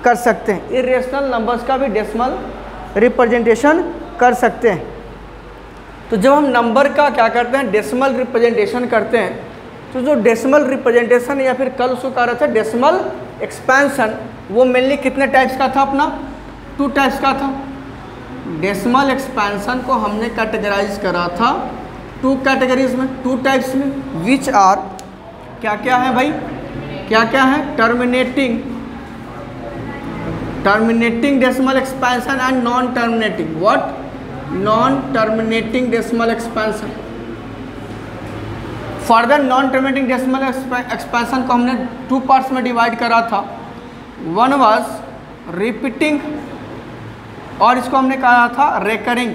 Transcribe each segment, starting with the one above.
कर सकते हैं। इरेशनल नंबर्स का भी डेसिमल रिप्रेजेंटेशन कर सकते हैं। तो जब हम नंबर का क्या करते हैं, डेसिमल रिप्रेजेंटेशन करते हैं, तो जो डेसिमल रिप्रेजेंटेशन या फिर कल उसको कह रहा था डेसिमल एक्सपेंशन, वो मेनली कितने टाइप्स का था अपना, 2 टाइप्स का था। डेसिमल एक्सपेंशन को हमने कैटेगराइज करा था 2 कैटेगरीज में, 2 टाइप्स में, विच आर, क्या क्या है भाई, क्या क्या है, terminating decimal expansion and non terminating. What? Non terminating decimal expansion. Further non terminating decimal expansion को हमने 2 पार्ट्स में डिवाइड करा था। वन वाज रिपीटिंग और इसको हमने कहा था recurring.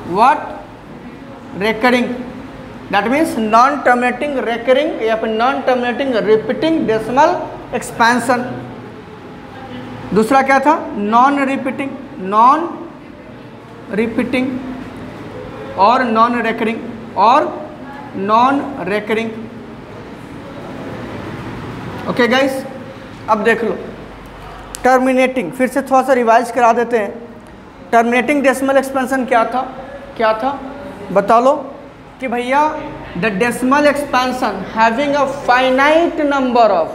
What? Recurring, that means non terminating recurring या फिर non terminating repeating decimal expansion. दूसरा क्या था? नॉन रिपीटिंग और नॉन रेकरिंग। ओके गाइस, अब देख लो टर्मिनेटिंग, फिर से थोड़ा सा रिवाइज करा देते हैं। टर्मिनेटिंग डेसिमल एक्सपेंशन क्या था बता लो कि भैया the decimal expansion having a finite number of,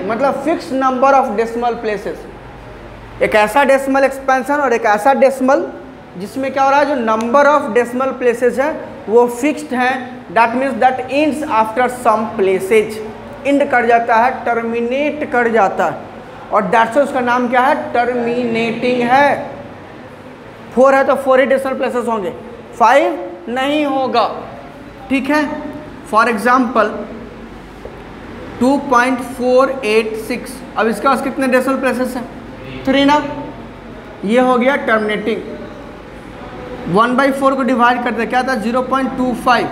मतलब fix number of decimal places. एक ऐसा डेसिमल एक्सपेंशन और एक ऐसा डेसिमल जिसमें क्या हो रहा है, जो नंबर ऑफ डेसिमल प्लेसेस है वो फिक्स्ड है। That means that ends after some places, end कर जाता है, टर्मिनेट कर जाता है, और दैट्स उसका नाम क्या है, टर्मिनेटिंग है। 4 है तो 4 ही डेसिमल प्लेसेस होंगे, 5 नहीं होगा, ठीक है। फॉर एग्जाम्पल 2.486, अब इसके पास कितने डेसिमल प्लेसेस हैं, 3 ना, ये हो गया टर्मिनेटिंग। 1/4 को डिवाइड करते क्या था, 0.25,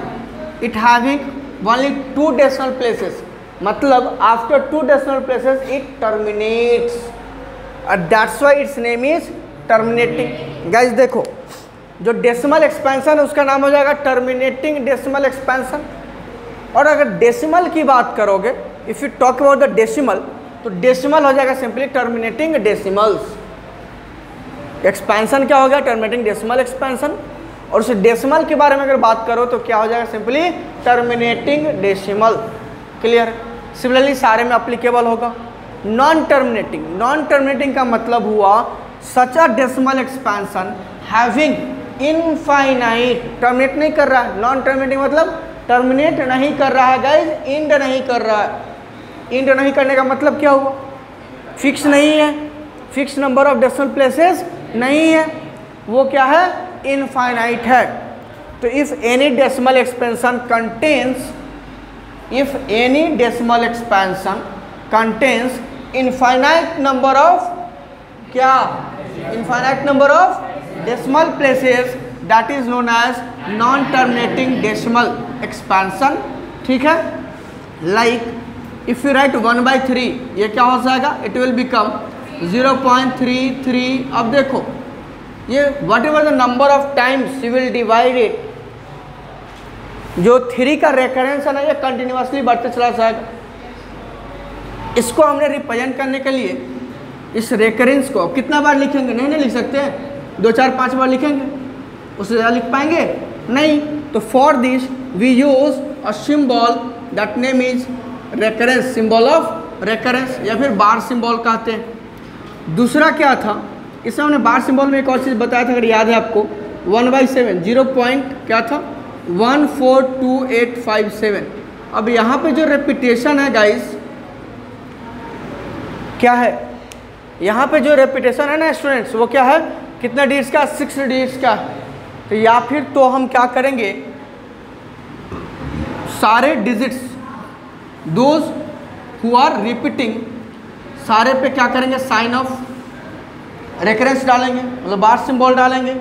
it having only 2 decimal places, मतलब after 2 decimal places it terminates, that's why its name is terminating. Guys देखो, जो डेसिमल एक्सपेंशन है उसका नाम हो जाएगा टर्मिनेटिंग डेसिमल एक्सपेंशन। और अगर डेसिमल की बात करोगे, if you talk about the decimal, तो डेसिमल हो जाएगा सिंपली टर्मिनेटिंग डेसिमल्स। एक्सपेंशन क्या हो गया, टर्मिनेटिंग डेसिमल एक्सपेंशन, और उस डेसिमल के बारे में अगर बात करो तो क्या हो जाएगा, simply terminating decimal. Clear? Similarly सारे में अप्लीकेबल होगा। नॉन टर्मिनेटिंग का मतलब हुआ such a decimal expansion having infinite, terminate नहीं कर रहा है। नॉन टर्मिनेटिंग मतलब टर्मिनेट नहीं कर रहा है गाइज, एंड नहीं कर रहा है। एंड नहीं करने का मतलब क्या हुआ, फिक्स नहीं है, fix number of decimal places नहीं है, वो क्या है, इनफाइनाइट है। तो if any decimal expansion contains infinite number of क्या, infinite number of decimal places, that is known as non terminating decimal expansion. ठीक है, लाइक इफ यू राइट 1/3, ये क्या हो जाएगा, इट विल बिकम 0.33। अब देखो ये what ever the number of times you will divide it, जो 3 का रेकरेंस है ना, ये कंटिन्यूसली बढ़ते चला जाएगा। इसको हमने रिप्रेजेंट करने के लिए इस रेकरेंस को कितना बार लिखेंगे, नहीं लिख सकते हैं, 2, 4, 5 बार लिखेंगे, उससे ज़्यादा लिख पाएंगे नहीं। तो for this we use a symbol that name is recurrence, symbol of recurrence, या फिर बार सिंबल कहते हैं। दूसरा क्या था, इसमें हमने बार सिंबल में एक और चीज़ बताया था, अगर याद है आपको, 1/7, 0 क्या था, 142,857। अब यहाँ पे जो रेपिटेशन है गाइस, क्या है, यहाँ पे जो रेपिटेशन है ना स्टूडेंट्स, वो क्या है, कितना डिजिट्स का, 6 डिजिट्स का। तो या फिर तो हम क्या करेंगे, सारे digits those who are repeating, सारे पे क्या करेंगे, साइन ऑफ रेकरेंस डालेंगे, मतलब बार सिंबल डालेंगे।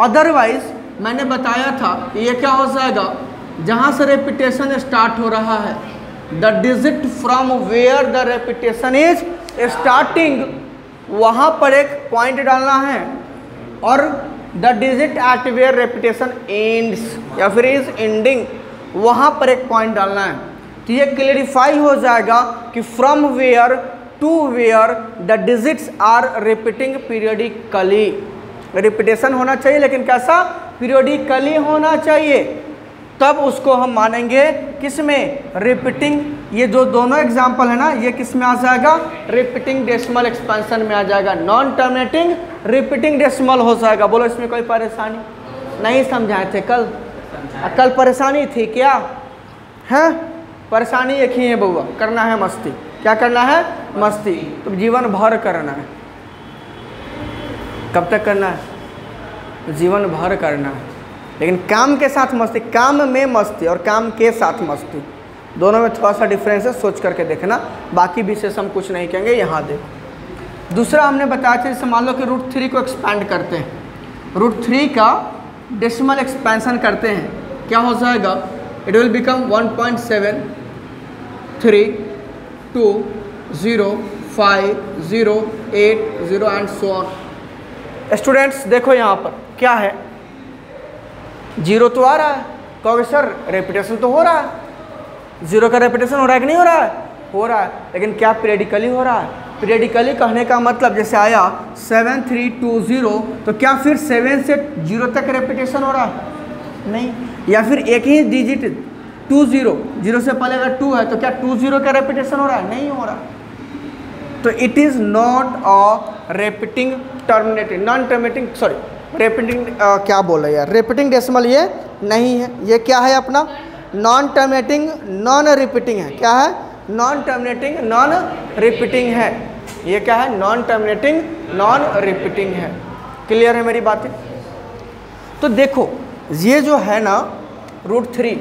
अदरवाइज मैंने बताया था कि ये क्या हो जाएगा, जहाँ से रेपिटेशन स्टार्ट हो रहा है, the digit from where the repetition is starting, वहाँ पर एक पॉइंट डालना है, और the digit at where repetition ends या फिर इज एंडिंग, वहाँ पर एक पॉइंट डालना है। तो ये क्लियरिफाई हो जाएगा कि from where to where the digits are repeating periodically. Repetition होना चाहिए लेकिन कैसा, पीरियडिकली होना चाहिए, तब उसको हम मानेंगे किसमें, रिपीटिंग। ये जो दोनों एग्जाम्पल है ना, ये किस में आ जाएगा, रिपीटिंग डेसिमल एक्सपेंशन में आ जाएगा, नॉन टर्मिनेटिंग रिपीटिंग डेसिमल हो जाएगा। बोलो इसमें कोई परेशानी नहीं? समझाए थे कल परेशानी थी क्या है? परेशानी एक ही है बउआ, करना है मस्ती। क्या करना है? मस्ती। तो जीवन भर करना है। कब तक करना है? जीवन भर करना है, लेकिन काम के साथ मस्ती। काम में मस्ती और काम के साथ मस्ती, दोनों में थोड़ा सा डिफरेंस है, सोच करके देखना। बाकी विशेष हम कुछ नहीं कहेंगे। यहाँ देखो, दूसरा हमने बताया था, जैसे मान लो कि √3 को एक्सपैंड करते हैं, √3 का डेसिमल एक्सपेंशन करते हैं, क्या हो जाएगा, it will become 1.7320508 and so on. Students देखो यहाँ पर क्या है, 0 तो आ रहा है, कहोगे सर रेपिटेशन तो हो रहा है, 0 का रेपिटेशन हो रहा है कि नहीं हो रहा है? हो रहा है, लेकिन क्या पीरियडिकली हो रहा है? पीरियडिकली कहने का मतलब जैसे आया 7320, तो क्या फिर 7 से 0 तक रेपिटेशन हो रहा है? नहीं। या फिर एक ही डिजिट 20, 0 से पहले अगर 2 है तो क्या 20 का रेपिटेशन हो रहा है? नहीं हो रहा। तो it is not a repeating terminating, non terminating, sorry repeating, क्या बोल रहे हैं यार, रिपीटिंग डेसिमल ये नहीं है। ये क्या है अपना, नॉन टर्मिनेटिंग नॉन रिपीटिंग है। क्या है? नॉन टर्मिनेटिंग नॉन रिपीटिंग है। ये क्या है? नॉन टर्मिनेटिंग नॉन रिपीटिंग है। क्लियर है मेरी बातें? तो देखो ये जो है ना √3,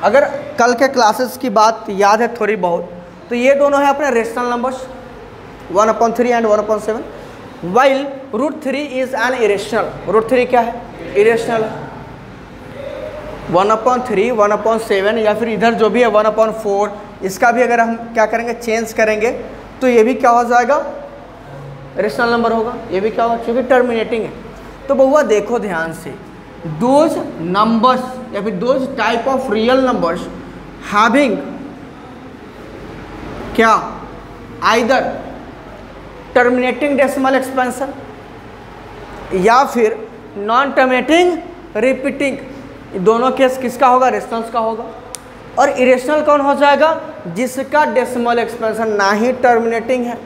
अगर कल के क्लासेस की बात याद है थोड़ी बहुत, तो ये दोनों है अपने rational numbers 1/3 and 1/7, while √3 is an irrational. √3 क्या है? इरेशनल। 1/3, 1/7 या फिर इधर जो भी है 1/4, इसका भी अगर हम क्या करेंगे, चेंज करेंगे, तो ये भी क्या हो जाएगा, रेशनल नंबर होगा। ये भी क्या होगा, क्योंकि टर्मिनेटिंग है। तो बउआ देखो ध्यान से, दोज नंबर्स या फिर those type of real numbers having क्या, आइदर टर्मिनेटिंग डेसिमल एक्सपेंशन या फिर नॉन टर्मिनेटिंग रिपीटिंग, दोनों केस किसका होगा, रेशनल्स का होगा। और इरेशनल कौन हो जाएगा, जिसका डेसिमल एक्सपेंशन ना ही टर्मिनेटिंग है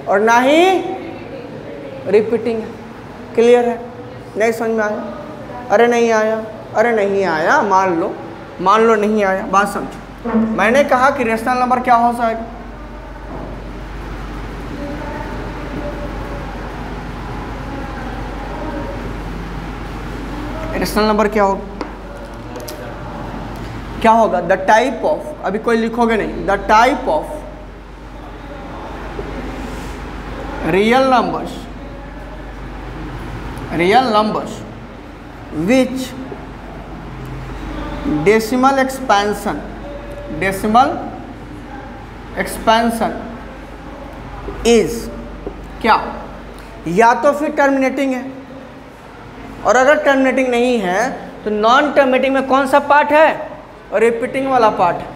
और ना ही रिपीटिंग है। क्लियर है? नहीं समझ में आया? अरे नहीं आया, अरे नहीं आया, मान लो नहीं आया, बात समझो। मैंने कहा कि रेशनल नंबर क्या हो जाएगा, रेशनल नंबर क्या होगा, क्या होगा, द टाइप ऑफ, अभी कोई लिखोगे नहीं, the type of real numbers which decimal expansion is क्या, या तो फिर टर्मिनेटिंग है, और अगर टर्मिनेटिंग नहीं है तो नॉन टर्मिनेटिंग में कौन सा पार्ट है, रिपीटिंग वाला पार्ट है।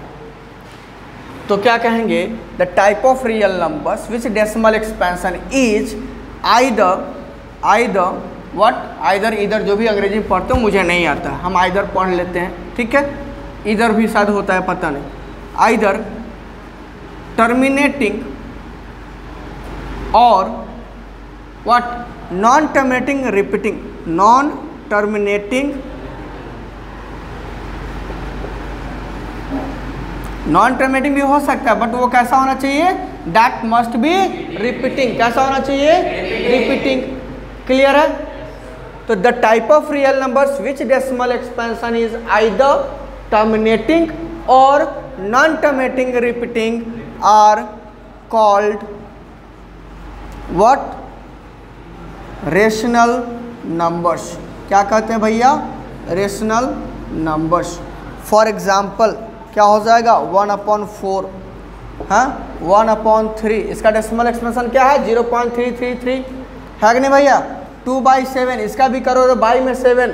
तो क्या कहेंगे, the type of real numbers which decimal expansion is either what, either इधर, जो भी अंग्रेजी में पढ़ते हो मुझे नहीं आता, हम आइदर पढ़ लेते हैं, ठीक है, इधर भी शायद होता है, पता नहीं, आइदर टर्मिनेटिंग और what, non terminating repeating, non terminating भी हो सकता है, बट वो कैसा होना चाहिए, दैट मस्ट बी रिपीटिंग। कैसा होना चाहिए, रिपीटिंग। क्लियर है? तो the type of real numbers which decimal expansion is either terminating और non terminating repeating are called what, rational numbers. क्या कहते हैं भैया, रेशनल नंबर्स। फॉर एग्जाम्पल क्या हो जाएगा, 1/4, हाँ 1/3, इसका डेसिमल एक्सपेंशन क्या है, 0.333 है कि नहीं भैया। 2/7, इसका भी करो तो बाई में 7।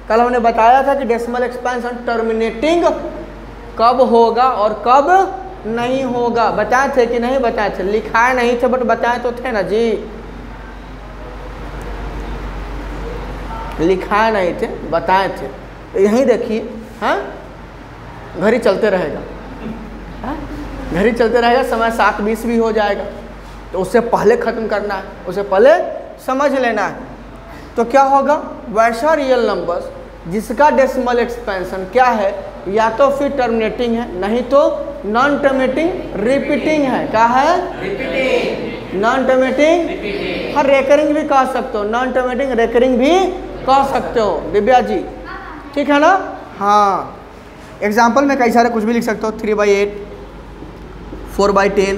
कल हमने बताया था कि डेसिमल एक्सपेंशन टर्मिनेटिंग कब होगा और कब नहीं होगा। बताए थे कि नहीं बताए थे? लिखाए नहीं थे बट बताए तो थे ना जी, लिखाए नहीं थे बताए थे। तो यहीं देखिए, हाँ घड़ी चलते रहेगा, हाँ घड़ी चलते रहेगा, समय 7:20 भी हो जाएगा, तो उससे पहले ख़त्म करना है, उससे पहले समझ लेना है। तो क्या होगा, वैसा रियल नंबर्स जिसका डेसिमल एक्सपेंशन क्या है, या तो फिर टर्मिनेटिंग है, नहीं तो नॉन टर्मिनेटिंग रिपीटिंग है। क्या है? रिपीटिंग। नॉन टर्मिनेटिंग, हाँ रेकरिंग भी कह सकते हो, नॉन टर्मिनेटिंग रेकरिंग भी कह सकते हो दिव्या जी, ठीक है ना। हाँ एग्जाम्पल में कई सारे कुछ भी लिख सकते हो, 3/8, 4/10,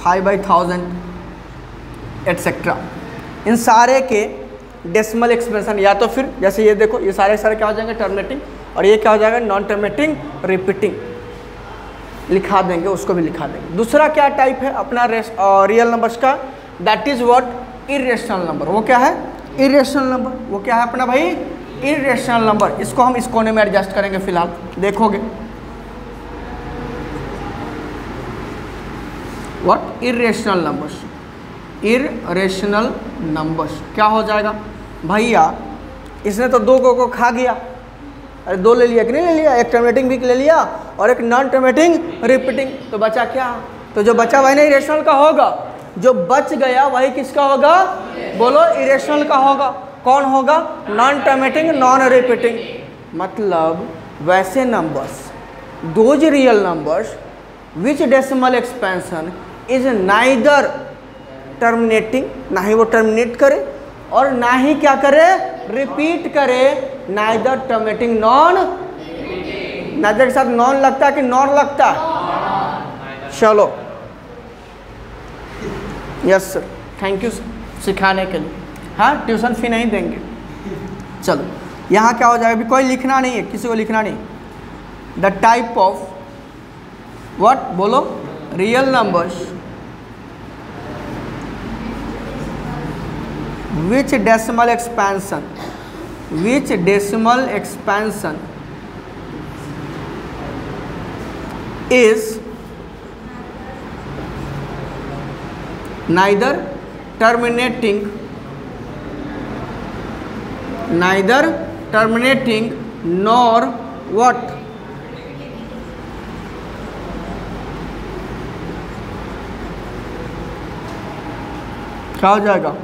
5/1000 एटसेट्रा। इन सारे के डेसिमल एक्सपेंशन या तो फिर जैसे ये देखो, ये सारे क्या हो जाएंगे टर्मिनेटिंग, और ये क्या हो जाएगा नॉन टर्मिनेटिंग रिपीटिंग, लिखा देंगे, उसको भी लिखा देंगे। दूसरा क्या टाइप है अपना रियल नंबर्स का, that is what irrational number. वो क्या है? Irrational number. वो क्या है अपना भाई? Irrational number. इसको हम इस कोने में एडजस्ट करेंगे फिलहाल, देखोगे what irrational numbers. Irrational numbers क्या हो जाएगा भैया, इसने तो 2 को खा गया, अरे 2 ले लिया कि नहीं ले लिया, एक टर्मिनेटिंग भी ले लिया और एक नॉन टर्मिनेटिंग रिपीटिंग, तो बचा क्या? तो जो बचा वही नहीं इरेशनल का होगा, जो बच गया वही किसका होगा? बोलो इरेशनल का होगा। कौन होगा? Non terminating non repeating. मतलब वैसे numbers, those real numbers which decimal expansion is neither terminating, ना ही वो टर्मिनेट करे और ना ही क्या करे रिपीट करे, नाइदर टर्मिनेटिंग नॉन, नाइदर के साथ नॉन लगता है कि नॉन लगता है? चलो यस सर, थैंक यू सिखाने के लिए। हाँ ट्यूशन फी नहीं देंगे। चलो यहाँ क्या हो जाएगा, अभी कोई लिखना नहीं है, किसी को लिखना नहीं। द टाइप ऑफ व्हाट बोलो real numbers which decimal expansion is neither terminating nor what क्या हो जाएगा?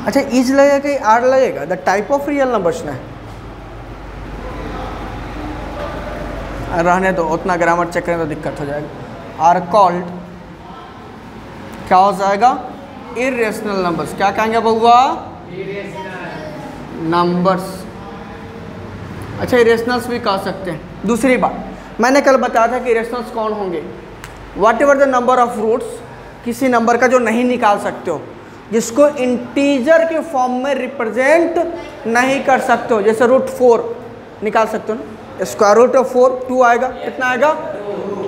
अच्छा इज लगेगा कि आर लगेगा? The type of real numbers ना रहने दो, उतना ग्रामर चेक करें तो दिक्कत हो जाएगा। आर कॉल्ड क्या हो जाएगा? Irrational numbers. क्या कहेंगे बउआ? नंबर्स। अच्छा इरेशनल्स भी कह सकते हैं। दूसरी बात मैंने कल बताया था कि इरेशनल्स कौन होंगे, whatever the number of roots, किसी नंबर का जो नहीं निकाल सकते हो, जिसको इंटीजर के फॉर्म में रिप्रेजेंट नहीं कर सकते हो। जैसे √4 निकाल सकते हो ना, स्क्वायर रूट ऑफ 4 2 आएगा, कितना आएगा?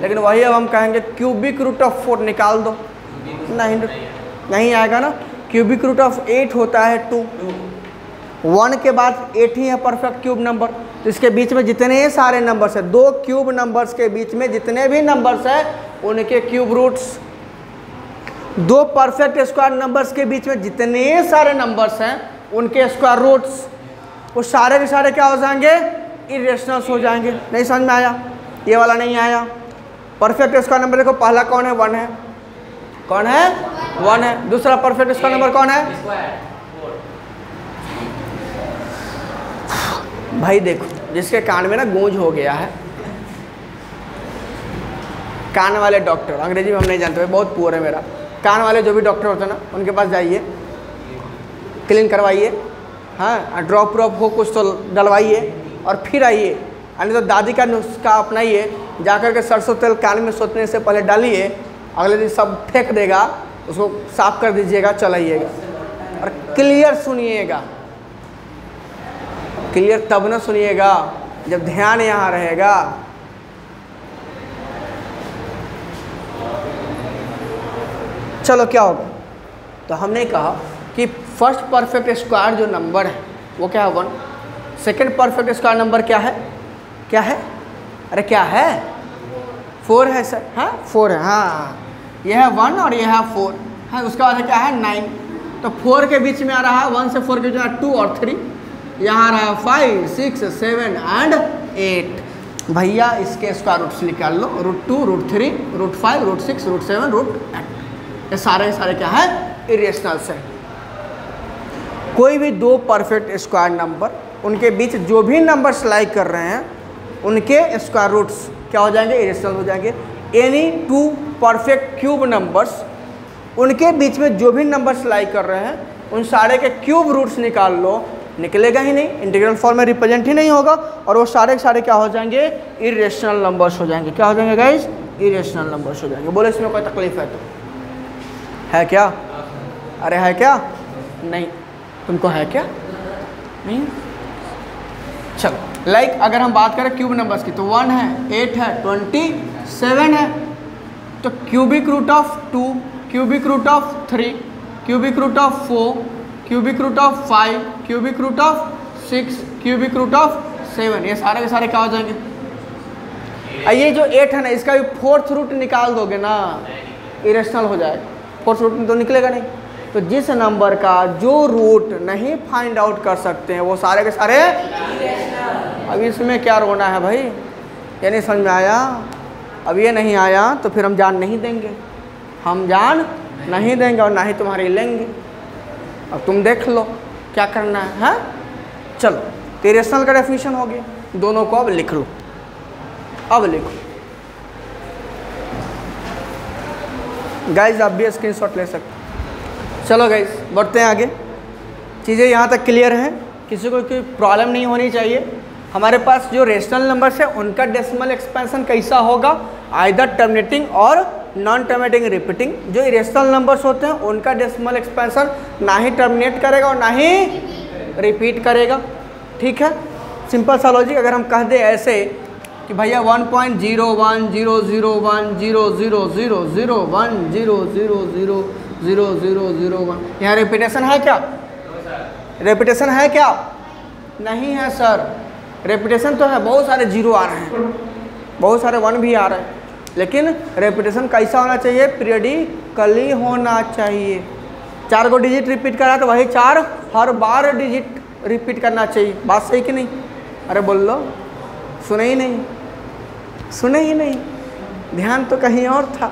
लेकिन वही अब हम कहेंगे क्यूबिक रूट ऑफ 4 निकाल दो, नहीं आएगा ना। क्यूबिक रूट ऑफ 8 होता है 2, 1 के बाद 8 ही है परफेक्ट क्यूब नंबर। तो इसके बीच में जितने सारे नंबर्स हैं, 2 क्यूब नंबर्स के बीच में जितने भी नंबर्स हैं उनके cube roots, 2 perfect square numbers के बीच में जितने सारे नंबर्स हैं उनके स्क्वायर रूट्स, वो सारे के सारे क्या हो जाएंगे? इरेशनल्स हो जाएंगे। नहीं समझ में आया? ये वाला नहीं आया। परफेक्ट स्क्वायर नंबर देखो, पहला कौन है? 1 है। कौन है? 1 है। दूसरा परफेक्ट स्क्वायर नंबर कौन है? भाई देखो, जिसके कान में ना गूंज हो गया है, कान वाले डॉक्टर, अंग्रेजी में हम नहीं जानते, बहुत पुअर है मेरा, कान वाले जो भी डॉक्टर होते हैं ना उनके पास जाइए, क्लीन करवाइए, हाँ ड्रॉप ड्रॉप हो कुछ तो डलवाइए और फिर आइए। यानी तो दादी का नुस्खा अपनाइए, जाकर के सरसों तेल कान में सोचने से पहले डालिए, अगले दिन सब फेंक देगा, उसको साफ कर दीजिएगा, चलाइएगा और क्लियर सुनिएगा। क्लियर तब ना सुनिएगा जब ध्यान यहाँ रहेगा। चलो क्या होगा, तो हमने कहा कि फर्स्ट परफेक्ट स्क्वायर जो नंबर है वो क्या है? 1। सेकेंड परफेक्ट स्क्वायर नंबर क्या है? क्या है, अरे क्या है, 4 है सर, हाँ 4 है, हाँ यह है 1 और यह है 4 है, उसका बाद क्या है 9, तो 4 के बीच में आ रहा है 1 से 4 के बीच में 2 और 3, यहाँ आ रहा है 5 6 7 एंड 8। भैया इसके स्क्वायर रूट्स निकाल लो, √2 √3 √5 √6 √7 √8, ये सारे क्या है इरेशनल्स है। कोई भी दो परफेक्ट स्क्वायर नंबर, उनके बीच जो भी नंबर्स लाई कर रहे हैं उनके स्क्वायर रूट्स क्या हो जाएंगे, इरेशनल हो जाएंगे। एनी 2 परफेक्ट क्यूब नंबर्स, उनके बीच में जो भी नंबर्स लाई कर रहे हैं उन सारे के क्यूब रूट्स निकाल लो, निकलेगा ही नहीं, इंटीग्रल फॉर्म में रिप्रेजेंट ही नहीं होगा, और वो सारे के सारे क्या हो जाएंगे, इरेशनल नंबर्स हो जाएंगे। क्या हो जाएंगे गाइस, इरेशनल नंबर्स हो जाएंगे। बोले इसमें कोई तकलीफ है तो है क्या, अरे है क्या, नहीं तुमको है क्या, नहीं। चलो लाइक अगर हम बात करें क्यूब नंबर्स की, तो 1 है, 8 है, 27 है, तो cubic root of 2, cubic root of 3, cubic root of 4, cubic root of 5, cubic root of 6, cubic root of 7, ये सारे के सारे क्या हो जाएंगे। ये जो 8 है ना, इसका भी 4th रूट निकाल दोगे ना, इरेशनल हो जाएगा, 4th रूट में तो निकलेगा नहीं। तो जिस नंबर का जो रूट नहीं फाइंड आउट कर सकते हैं वो सारे के सारे, अब इसमें क्या रोना है भाई, ये नहीं समझ में आया, अब ये नहीं आया तो फिर हम जान नहीं देंगे, हम जान नहीं देंगे और ना ही तुम्हारी लेंगे। अब तुम देख लो क्या करना है, हाँ? चलो तो इरेशनल का डेफिनेशन हो गया, दोनों को अब लिख लो, अब लिखो गाइज, आप भी स्क्रीनशॉट ले सकते। चलो गाइज बढ़ते हैं आगे, चीज़ें यहाँ तक क्लियर हैं, किसी को कोई प्रॉब्लम नहीं होनी चाहिए। हमारे पास जो रेशनल नंबर्स है उनका डेसिमल एक्सपेंशन कैसा होगा, आइदर टर्मिनेटिंग और नॉन टर्मिनेटिंग रिपीटिंग। जो इरेशनल नंबर्स होते हैं उनका डेसिमल एक्सपेंशन ना ही टर्मिनेट करेगा और ना ही रिपीट करेगा, ठीक है। सिंपल सा लॉजिक, अगर हम कह दें ऐसे कि भैया 1.01000001000001, यहाँ रिपीटेशन है क्या, रिपीटेशन है क्या, नहीं है सर, रेपिटेशन तो है, बहुत सारे जीरो आ रहे हैं, बहुत सारे 1 भी आ रहे हैं, लेकिन रेपिटेशन कैसा होना चाहिए, पीरियडिकली होना चाहिए। 4 को डिजिट रिपीट करा तो वही 4 हर बार डिजिट रिपीट करना चाहिए, बात सही कि नहीं, अरे बोल लो, सुने ही नहीं, सुने ही नहीं, ध्यान तो कहीं और था।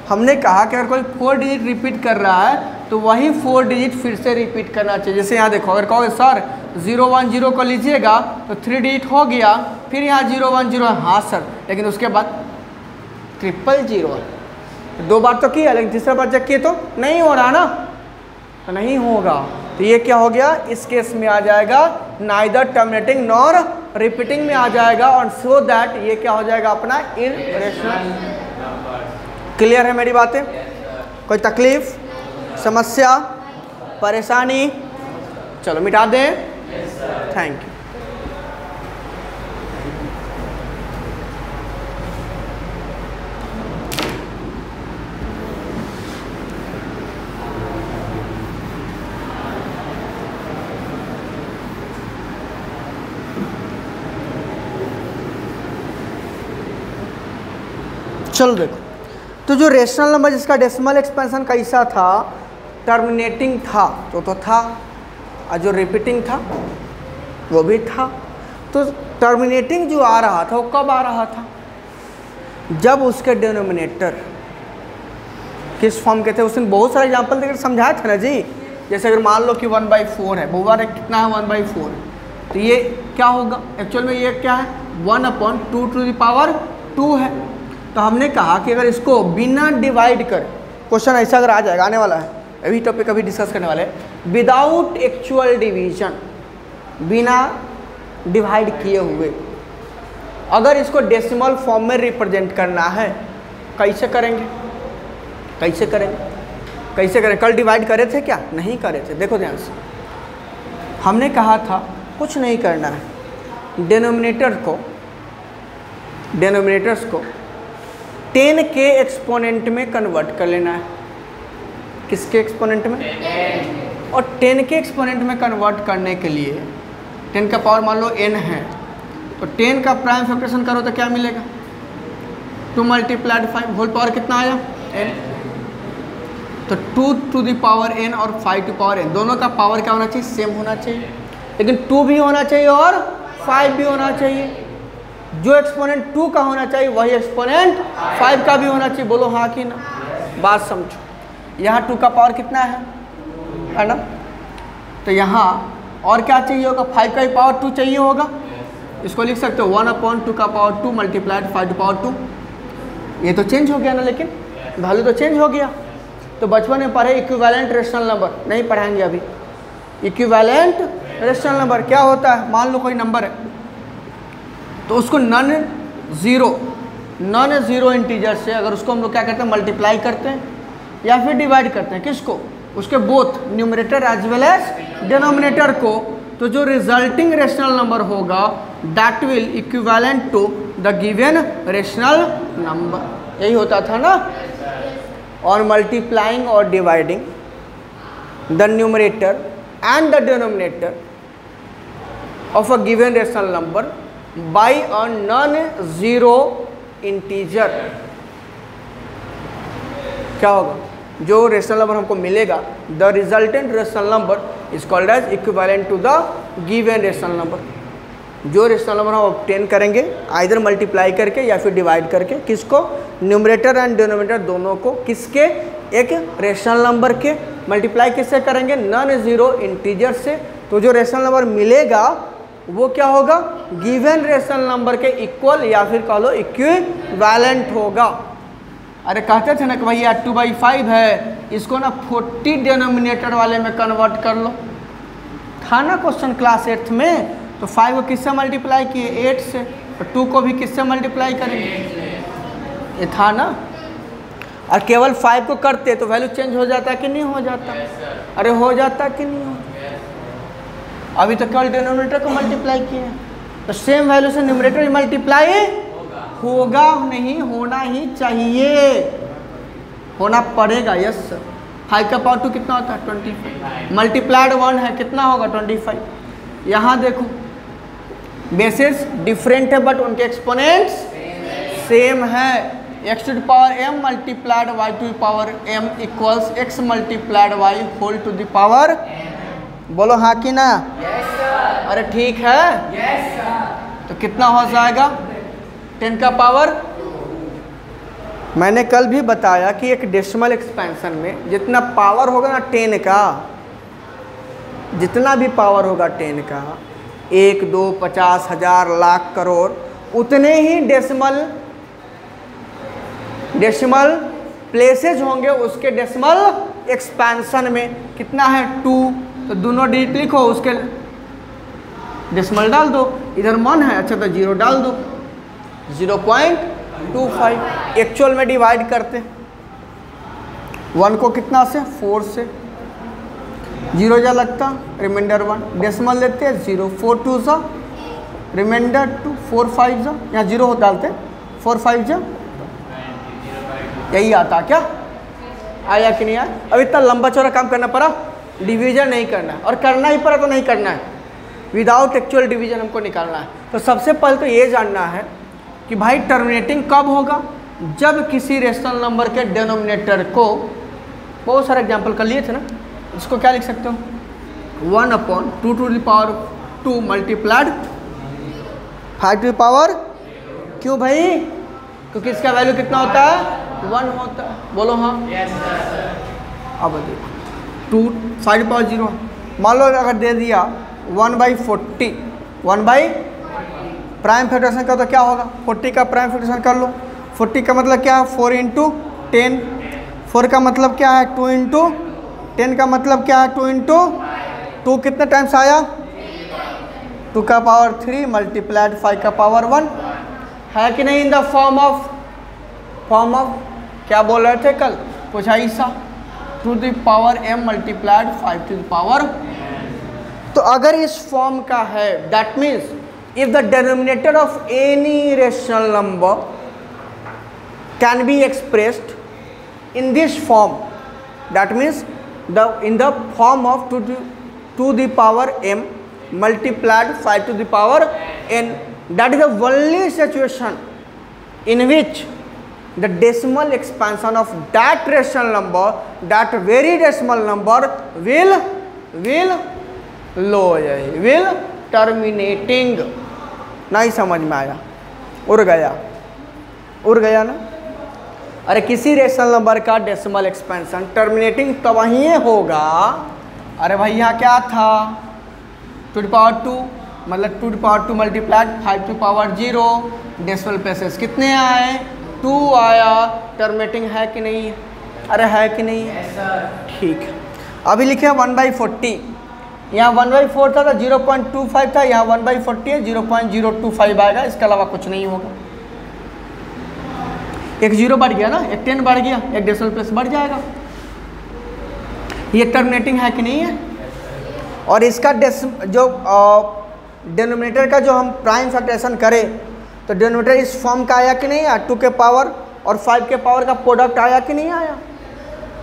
हमने कहा कि अगर कोई 4 डिजिट रिपीट कर रहा है तो वही 4 डिजिट फिर से रिपीट करना चाहिए। जैसे यहाँ देखो, अगर कहोगे सर 010 को लीजिएगा तो 3 डिजिट हो गया, फिर यहाँ 010, हाँ सर, लेकिन उसके बाद 000, 2 बार तो किया, लेकिन तीसरा बार जब किए तो नहीं हो रहा ना, तो नहीं होगा, तो ये क्या हो गया, इस केस में आ जाएगा नाइदर टर्मिनेटिंग नॉर रिपीटिंग में आ जाएगा, और सो दैट ये क्या हो जाएगा अपना इरेशनल। क्लियर है मेरी बातें, कोई तकलीफ, समस्या, परेशानी, चलो मिटा दें, थैंक यू। चलो देखो, तो जो रेशनल नंबर जिसका डेसिमल एक्सपेंशन कैसा था, टर्मिनेटिंग था तो था, और जो रिपीटिंग था वो भी था। तो टर्मिनेटिंग जो आ रहा था वो कब आ रहा था, जब उसके डिनोमिनेटर किस फॉर्म के थे। उसने बहुत सारे एग्जांपल देकर समझाया था ना जी, जैसे अगर मान लो कि 1/4 है, बहुवार कितना है 1/4 है, तो ये क्या होगा, एक्चुअल में ये क्या है 1/2 है। तो हमने कहा कि अगर इसको बिना डिवाइड कर, क्वेश्चन ऐसा अगर आ जाएगा, आने वाला है, अभी टॉपिक अभी डिस्कस करने वाले हैं, विदाउट एक्चुअल डिवीजन, बिना डिवाइड किए हुए अगर इसको डेसिमल फॉर्म में रिप्रेजेंट करना है, कैसे करेंगे, कैसे करेंगे, कैसे करें। कल डिवाइड करे थे क्या, नहीं करे थे, देखो ध्यान से, हमने कहा था कुछ नहीं करना है, डिनोमिनेटर्स को 10 के एक्सपोनेंट में कन्वर्ट कर लेना है। किसके एक्सपोनेंट में, और 10 के एक्सपोनेंट में कन्वर्ट करने के लिए 10 का पावर मान लो n है, तो 10 का प्राइम फैक्टरेशन करो तो क्या मिलेगा, 2 मल्टीप्लाइड 5 होल पावर कितना आया n। तो 2 टू द पावर n और 5 टू पावर n दोनों का पावर क्या होना चाहिए, सेम होना चाहिए, लेकिन 2 भी होना चाहिए और 5 भी होना चाहिए। जो एक्सपोनेंट 2 का होना चाहिए वही एक्सपोनेंट 5 का भी होना चाहिए। बोलो हाँ कि ना, बात समझो। यहाँ 2 का पावर कितना है ना, तो यहाँ और क्या चाहिए होगा, 5 का भी पावर 2 चाहिए होगा। इसको लिख सकते हो 1/2 का पावर 2 मल्टीप्लाइड 5 टू पावर 2। ये तो चेंज हो गया ना, लेकिन वैल्यू तो चेंज हो गया। तो बचपन में पढ़े इक्विवेलेंट रेशनल नंबर, नहीं पढ़ाएंगे अभी। इक्विवेलेंट रेशनल नंबर क्या होता है, मान लो कोई नंबर है तो उसको नॉन ज़ीरो इंटीजर से अगर उसको हम लोग क्या करते हैं, मल्टीप्लाई करते हैं या फिर डिवाइड करते हैं, किसको, उसके both numerator as well as denominator को, तो जो रिजल्टिंग रेशनल नंबर होगा that will equivalent to the given rational number. यही होता था ना। और मल्टीप्लाइंग और dividing the numerator and the denominator of a given rational number by a non zero integer, क्या होगा, जो रेशनल नंबर हमको मिलेगा the resultant rational number is called as equivalent to the given rational number. जो rational number हम obtain करेंगे either multiply करके या फिर डिवाइड करके, किसको, न्यूमरेटर एंड डिनोमिनेटर दोनों को, किसके, एक रेशनल नंबर के। मल्टीप्लाई किससे करेंगे, नॉन ज़ीरो इंटीजर से। तो जो रेशनल नंबर मिलेगा वो क्या होगा, गिवन रेशनल नंबर के इक्वल या फिर कह लो इक्विवेलेंट होगा। अरे कहते थे ना कि भैया 2/5 है, इसको ना 40 डिनोमिनेटर वाले में कन्वर्ट कर लो, था ना क्वेश्चन क्लास 8th में। तो 5 को किससे मल्टीप्लाई किए, 8 से, और 2 को भी किससे मल्टीप्लाई करेंगे, ये था ना। और केवल 5 को करते तो वैल्यू चेंज हो जाता कि नहीं हो जाता, अरे हो जाता कि नहीं हो। अभी तो केवल डिनोमिनेटर को मल्टीप्लाई किए, तो सेम वैल्यू से न्यूमरेटर मल्टीप्लाई होगा नहीं, होना ही चाहिए, होना पड़ेगा। Yes sir. 5 का पावर 2 कितना होता है, 25 मल्टीप्लाइड 1 है, कितना होगा 25। यहाँ देखो बेसिस डिफरेंट है बट उनके एक्सपोनेंट्स सेम है। x to the power m multiplied y to the power m equals x multiplied y whole to the power, बोलो हाँ कि ना, अरे ठीक है। तो कितना हो जाएगा, 10 का पावर। मैंने कल भी बताया कि एक डेसिमल एक्सपेंशन में जितना पावर होगा ना 10 का, जितना भी पावर होगा 10 का, 1, 2, 50, 1000, लाख, करोड़, उतने ही डेसिमल प्लेसेज होंगे उसके डेसिमल एक्सपेंशन में। कितना है 2, तो दोनों डिजिट लिखो, उसके डेसिमल डाल दो। इधर 1 है, अच्छा तो 0 डाल दो, 0.25। एक्चुअल में डिवाइड करते 1 को कितना से, 4 से, 0 जा लगता, रिमाइंडर 1, डेसिमल लेते हैं 0, 4 2 जा, रिमाइंडर 2, 4 5 जा, यहाँ 0 डालते 4 5 जा, यही आता क्या, आया कि नहीं आया। अब इतना लंबा चौड़ा काम करना पड़ा, डिवीजन नहीं करना है, और करना ही पड़ा तो नहीं करना है, विदाउट एक्चुअल डिवीजन हमको निकालना है। तो सबसे पहले तो ये जानना है कि भाई टर्मिनेटिंग कब होगा, जब किसी रेशनल नंबर के डिनोमिनेटर को, बहुत सारे एग्जाम्पल कर लिए थे ना, इसको क्या लिख सकते हो, 1/2 to the power 2 multiplied 5 to the power, क्यों भाई, क्योंकि इसका वैल्यू कितना होता है, 1 होता है, बोलो हाँ। अब देखो 2 5 पावर 0, मान लो अगर दे दिया 1/40, 1 बाई प्राइम फैक्टरेशन का, तो क्या होगा, 40 का प्राइम फैक्टरेशन कर लो। 40 का मतलब क्या है, 4 × 10, 4 का मतलब क्या है, 2 × 10 का मतलब क्या है, 2 × 2 कितने टाइम्स आया, 2 का पावर 3 मल्टीप्लाइड 5 का पावर 1, है कि नहीं, इन द फॉर्म ऑफ क्या बोल रहे थे कल, कुछ ऐसा, to the power m multiplied 5 to the power. तो अगर इस फॉर्म का है, that means if the denominator of any rational number can be expressed in this form, that means in the form of 2 to the power m multiplied 5 to the power n, that is the only situation in which the decimal expansion of that rational number, that very decimal number will लो जाए, will terminating। नहीं समझ में आया? उड़ गया ना? अरे किसी रेशनल नंबर का डेसिमल एक्सपेंशन टर्मिनेटिंग तब ही होगा। अरे भाई यहाँ क्या था, 2 to the power 2 मतलब 2 to the power 2 multiplied 5 to the power 0, decimal places कितने आए, 2 आया। टर्मिनेटिंग है कि नहीं? अरे है कि नहीं? ठीक है। अभी लिखे 1/40, यहाँ 1/4 था तो 0.25 था, यहाँ 1/40 है 0.025 आएगा, इसके अलावा कुछ नहीं होगा। एक 0 बढ़ गया ना, एक 10 बढ़ गया, एक डेसिमल प्लेस बढ़ जाएगा। ये टर्मिनेटिंग है कि नहीं है? और इसका जो डिनोमिनेटर का जो हम प्राइम फैक्टराइजेशन करें तो डिनोमिनेटर इस फॉर्म का आया कि नहीं आया, 2 के पावर और 5 के पावर का प्रोडक्ट आया कि नहीं आया?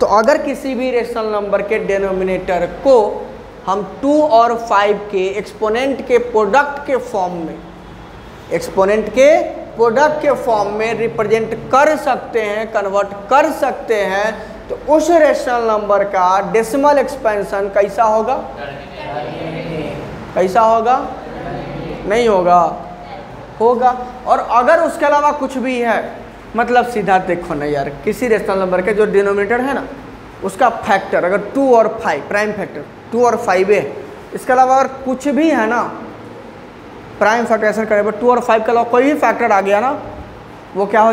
तो अगर किसी भी रेशनल नंबर के डिनोमिनेटर को हम 2 और 5 के एक्सपोनेंट के प्रोडक्ट के फॉर्म में रिप्रेजेंट कर सकते हैं, कन्वर्ट कर सकते हैं, तो उस रेशनल नंबर का डेसिमल एक्सपेंशन कैसा होगा? कैसा होगा? नहीं होगा, होगा। और अगर उसके अलावा कुछ भी है, मतलब सीधा देखो ना यार, किसी रेशनल नंबर के जो डिनोमिनेटर है ना उसका फैक्टर अगर 2 और 5 प्राइम फैक्टर 2 और 5 है, इसके अलावा अगर कुछ भी है ना प्राइम फैक्टराइजेशन करें पर 2 और 5 के अलावा कोई भी फैक्टर आ गया ना, वो क्या हो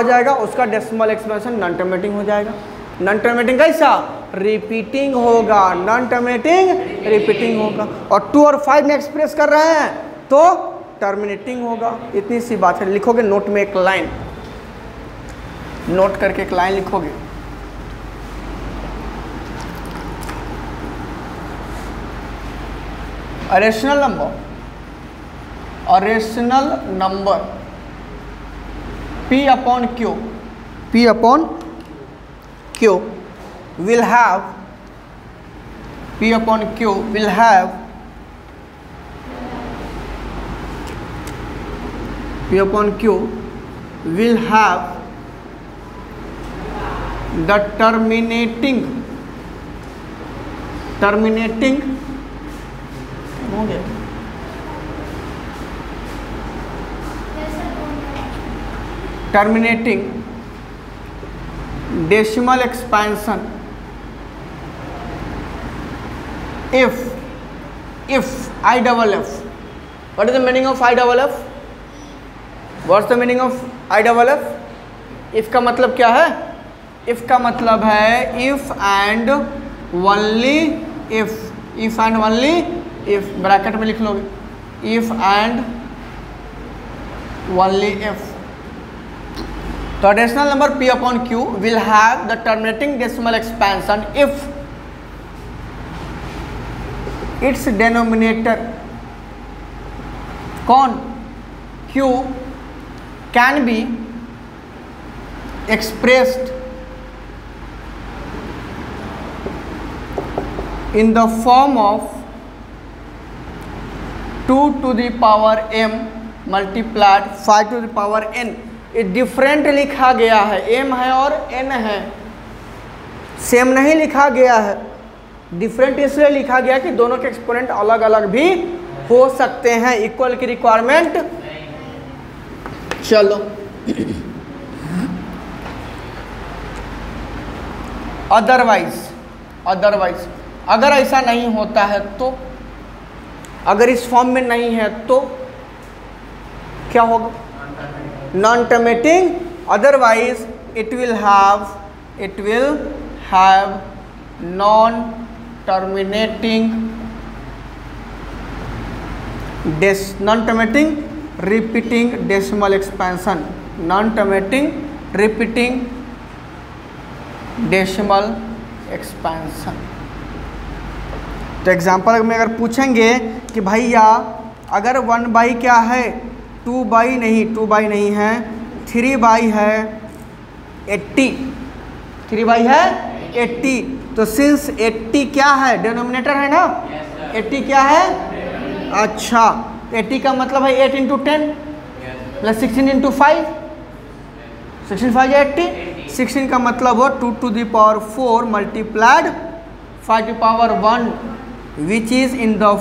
जाएगा? उसका डेसिमल एक्सपेंशन नॉन टर्मिनेटिंग हो जाएगा। नॉन टर्मिनेटिंग कैसा? रिपीटिंग होगा, नॉन टर्मिनेटिंग रिपीटिंग होगा। और 2 और 5 में एक्सप्रेस कर रहे हैं तो टर्मिनेटिंग होगा। इतनी सी बात है। लिखोगे नोट में एक लाइन, नोट करके एक लाइन लिखोगे, rational number P upon Q will have the terminating हो गया terminating decimal expansion if IFF. What is the meaning of IFF? What's the meaning of IFF? if का मतलब क्या है? if का मतलब है if and only if bracket में लिख लोगे, if and only if। तो rational number P upon Q will have the terminating decimal expansion if its denominator कौन? Q can be expressed in the form of 2 to the power m multiplied 5 to the power n। ये different लिखा गया है, m है और n है, same नहीं लिखा गया है। डिफरेंट इसलिए लिखा गया कि दोनों के एक्सपोनेंट अलग अलग भी हो सकते हैं, इक्वल की रिक्वायरमेंट। चलो अदरवाइज अगर ऐसा नहीं होता है तो, अगर इस फॉर्म में नहीं है तो क्या होगा? Non terminating. Otherwise it will have non terminating repeating decimal expansion, non terminating repeating decimal expansion. तो एग्जाम्पल में अगर पूछेंगे कि भैया अगर 1/, क्या है 2/, नहीं 2/, नहीं है 3/, है 80, 3/, है 80। तो सिंस 80 क्या है? डिनोमिनेटर है ना, 80 क्या है? अच्छा 80 का मतलब है 8 इंटू 10 प्लस 16 इंटू 5, 16 5 80, 16 का मतलब हो 2 to the power 4 multiplied 5 to the power 1 which is in the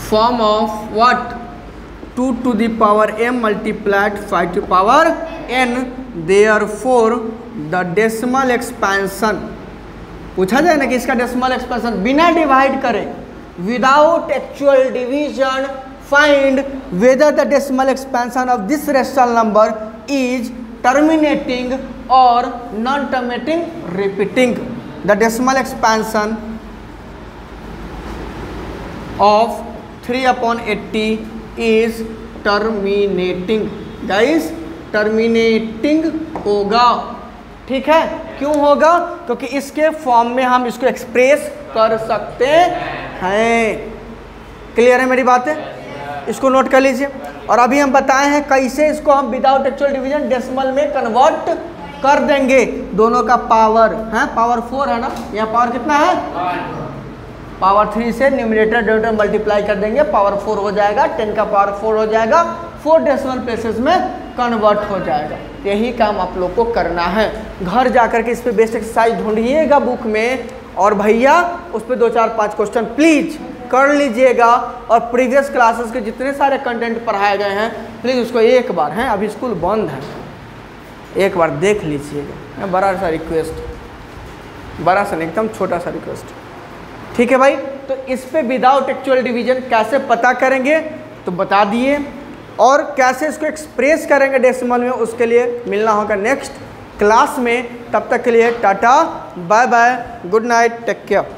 form of what 2 to the power m multiplied 5 to the power n, therefore the decimal expansion, पूछा जाए ना कि इसका डेसिमल एक्सपेंशन बिना divide करे without actual division find whether the decimal expansion of this rational number is terminating और non terminating repeating. The decimal expansion of 3/80 is terminating. Guys terminating होगा, ठीक है। क्यों होगा? क्योंकि इसके फॉर्म में हम इसको एक्सप्रेस कर सकते हैं। क्लियर है मेरी बात है? इसको नोट कर लीजिए। और अभी हम बताए हैं कैसे इसको हम विदाउट एक्चुअल डिवीजन डेसिमल में कन्वर्ट कर देंगे। दोनों का पावर है, पावर 4 है ना, यहाँ पावर कितना है, पावर 3 से न्यूमरेटर डिनोमिनेटर मल्टीप्लाई कर देंगे, पावर 4 हो जाएगा, 10 का पावर 4 हो जाएगा, 4 डेसिमल प्लेसेस में कन्वर्ट हो जाएगा। यही काम आप लोग को करना है। घर जाकर के इस पे बेस्ट एक्सरसाइज ढूंढिएगा बुक में, और भैया उस पर 2 4 5 क्वेश्चन प्लीज कर लीजिएगा। और प्रीवियस क्लासेस के जितने सारे कंटेंट पढ़ाए गए हैं प्लीज़ उसको एक बार है, अभी स्कूल बंद है, एक बार देख लीजिएगा। बड़ा सा रिक्वेस्ट, बड़ा सा नहीं, एकदम छोटा सा रिक्वेस्ट, ठीक है भाई। तो इस पे विदाउट एक्चुअल डिवीजन कैसे पता करेंगे तो बता दिए, और कैसे इसको एक्सप्रेस करेंगे डेसिमल में उसके लिए मिलना होगा नेक्स्ट क्लास में। तब तक के लिए tata, bye bye, good night, take care.